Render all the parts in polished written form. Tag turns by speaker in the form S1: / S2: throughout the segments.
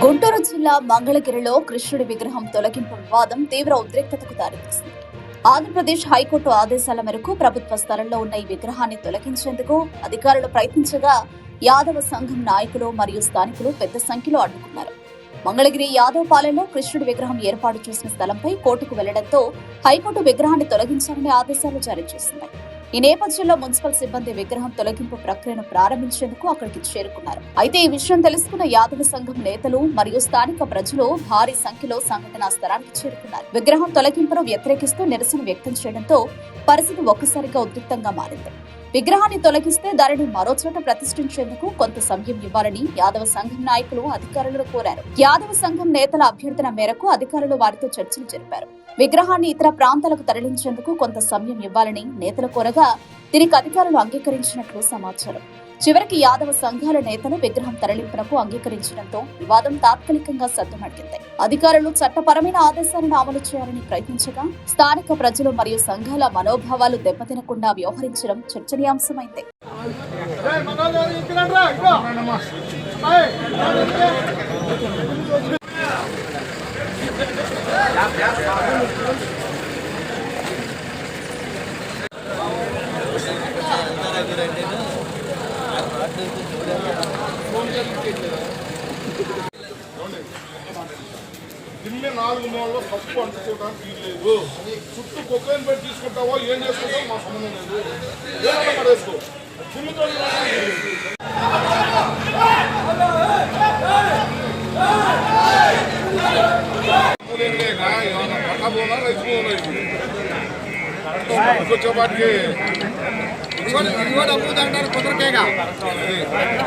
S1: గుంటూరు జిల్లా మంగళగిరిలో కృష్ణుడి విగ్రహం తొలగింపు వివాదం తీవ్ర ఉద్రిక్తతకు దారితీసింది. ఆంధ్రప్రదేశ్ హైకోర్టు ఆదేశాల మేరకు ప్రభుత్వ స్థలంలో ఉన్న ఈ విగ్రహాన్ని తొలగించేందుకు అధికారులు ప్రయత్నించగా యాదవ సంఘం నాయకులు మరియు స్థానికులు పెద్ద సంఖ్యలో అడ్డుకున్నారు. మంగళగిరి యాదవ్ పాలెంలో కృష్ణుడి విగ్రహం ఏర్పాటు చేసిన స్థలంపై కోర్టుకు వెళ్లడంతో హైకోర్టు విగ్రహాన్ని తొలగించాలని ఆదేశాలు జారీ చేసింది. ఈ నేపథ్యంలో మున్సిపల్ సిబ్బంది విగ్రహం తొలగింపు ప్రక్రియను ప్రారంభించేందుకు అక్కడికి చేరుకున్నారు. అయితే ఈ విషయం తెలుసుకున్న యాదవ సంఘం నేతలు మరియు స్థానిక ప్రజలు భారీ సంఖ్యలో సంఘటనా స్థలానికి చేరుకున్నారు. విగ్రహం తొలగింపును వ్యతిరేకిస్తూ నిరసన వ్యక్తం చేయడంతో పరిస్థితి ఒక్కసారిగా ఉద్రిక్తంగా మారింది. విగ్రహాన్ని తొలగిస్తే దానిని మరో చోట ప్రతిష్ఠించేందుకు కొంత సమయం ఇవ్వాలని యాదవ సంఘం నాయకులు అధికారులను కోరారు. యాదవ సంఘం నేతల అభ్యర్థన మేరకు అధికారులు వారితో చర్చలు జరిపారు. విగ్రహాన్ని ఇతర ప్రాంతాలకు తరలించేందుకు కొంత సమయం ఇవ్వాలని నేతలు కోరగా దీనికి అధికారులు అంగీకరించినట్లు సమాచారం. చివరికి యాదవ సంఘాల నేతలు విగ్రహం తరలింపునకు అంగీకరించడంతో వివాదం తాత్కాలికంగా సద్దుమణిగింది. అధికారులు చట్టపరమైన ఆదేశాలను అమలు చేయాలని ప్రయత్నించగా స్థానిక ప్రజలు మరియు సంఘాల మనోభావాలు దెబ్బతినకుండా వ్యవహరించడం చర్చనీయాంశమైంది.
S2: దిమ్మె 4 మూలలో పప్పు అంటుకోవడానికి వీల్లేదు. చుట్టూ కొక్కైన్ పెట్టి తీసుకుంటావో ఏం చేసుకుంటావో మా సంబంధం లేదు. ఏదైనా పడేసుకో దిమ్మితో పట్టబోనా రైతుకోవాటికి అమ్ముదంటారు కుదరకేగా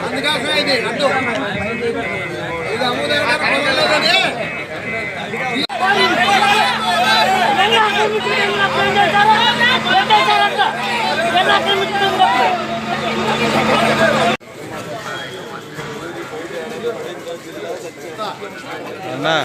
S2: అందుకోసమే ఇది అడ్డు ఇది అమ్ముదంటారు కుదరలేదని
S3: అన్నా